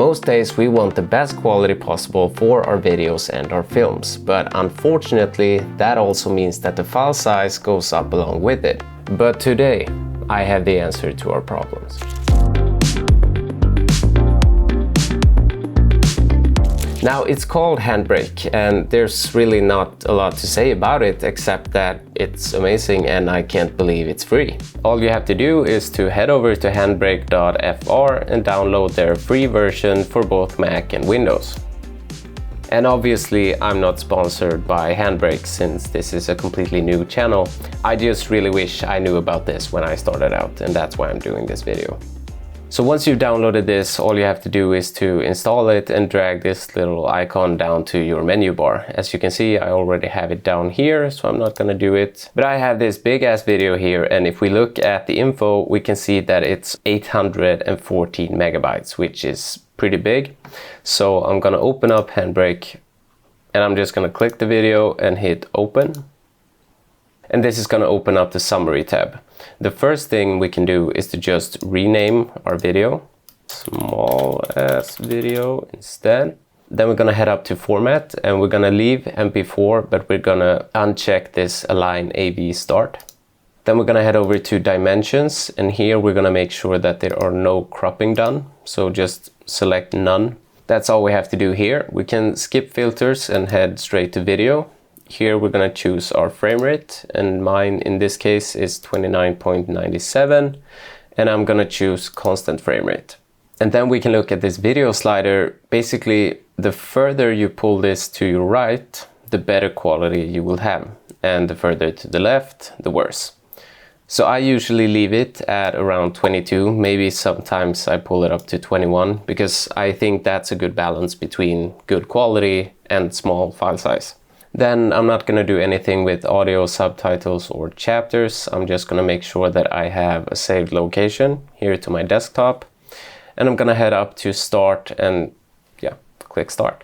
Most days we want the best quality possible for our videos and our films, but unfortunately that also means that the file size goes up along with it. But today I have the answer to our problems. Now, it's called Handbrake, and there's really not a lot to say about it except that it's amazing and I can't believe it's free. All you have to do is to head over to handbrake.fr and download their free version for both Mac and Windows. And obviously I'm not sponsored by Handbrake since this is a completely new channel. I just really wish I knew about this when I started out, and that's why I'm doing this video. So once you've downloaded this, all you have to do is to install it and drag this little icon down to your menu bar. As you can see, I already have it down here, so I'm not gonna do it. But I have this big ass video here, and if we look at the info, we can see that it's 814 megabytes, which is pretty big. So I'm gonna open up Handbrake, and I'm just gonna click the video and hit open. And this is gonna open up the summary tab. The first thing we can do is to just rename our video, small as video instead. Then we're gonna head up to format and we're gonna leave MP4, but we're gonna uncheck this align AV start. Then we're gonna head over to dimensions, and here we're gonna make sure that there are no cropping done. So just select none. That's all we have to do here. We can skip filters and head straight to video. Here we're gonna choose our frame rate, and mine in this case is 29.97, and I'm gonna choose constant frame rate. And then we can look at this video slider. Basically, the further you pull this to your right, the better quality you will have, and the further to the left, the worse. So I usually leave it at around 22, maybe sometimes I pull it up to 21, because I think that's a good balance between good quality and small file size. Then I'm not gonna do anything with audio, subtitles, or chapters. I'm just gonna make sure that I have a saved location here to my desktop. And I'm gonna head up to start and click start.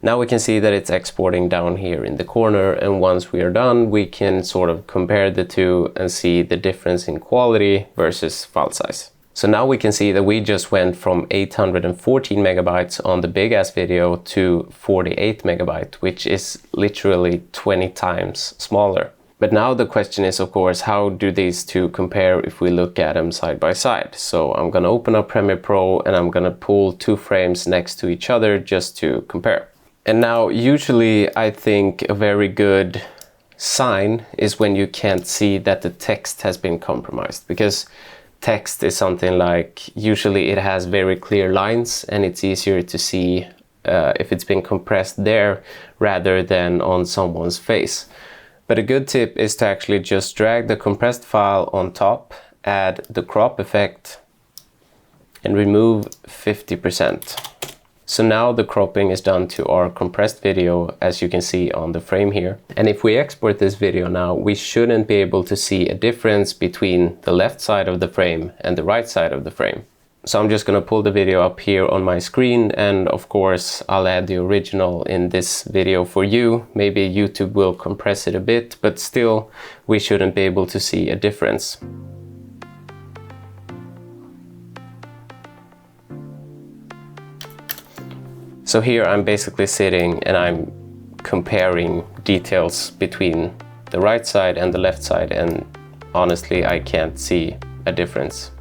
Now we can see that it's exporting down here in the corner, and once we are done, we can sort of compare the two and see the difference in quality versus file size. So now we can see that we just went from 814 megabytes on the big ass video to 48 megabyte, which is literally 20 times smaller. But now the question is, of course, how do these two compare if we look at them side by side? So I'm gonna open up Premiere Pro and I'm gonna pull two frames next to each other just to compare. And now usually I think a very good sign is when you can't see that the text has been compromised, because text is something like, usually it has very clear lines and it's easier to see if it's been compressed there rather than on someone's face. But a good tip is to actually just drag the compressed file on top, add the crop effect, and remove 50%. So now the cropping is done to our compressed video, as you can see on the frame here. And if we export this video now, we shouldn't be able to see a difference between the left side of the frame and the right side of the frame. So I'm just gonna pull the video up here on my screen, and of course I'll add the original in this video for you. Maybe YouTube will compress it a bit, but still we shouldn't be able to see a difference. So here I'm basically sitting and I'm comparing details between the right side and the left side, and honestly I can't see a difference.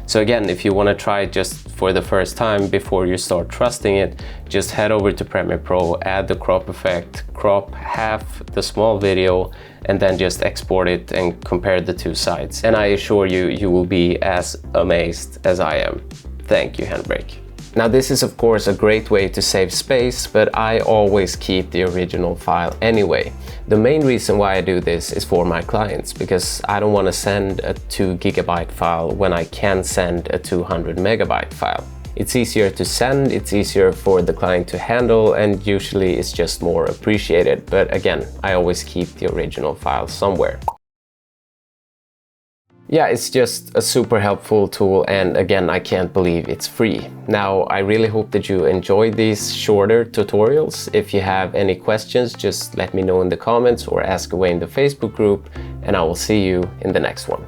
So again, if you want to try it just for the first time before you start trusting it, just head over to Premiere Pro, add the crop effect, crop half the small video, and then just export it and compare the two sides. And I assure you, you will be as amazed as I am. Thank you, Handbrake. Now this is of course a great way to save space, but I always keep the original file anyway. The main reason why I do this is for my clients, because I don't want to send a 2 gigabyte file when I can send a 200 megabyte file. It's easier to send, it's easier for the client to handle, and usually it's just more appreciated. But again, I always keep the original file somewhere. Yeah, it's just a super helpful tool, and again, I can't believe it's free. Now, I really hope that you enjoyed these shorter tutorials. If you have any questions, just let me know in the comments or ask away in the Facebook group, and I will see you in the next one.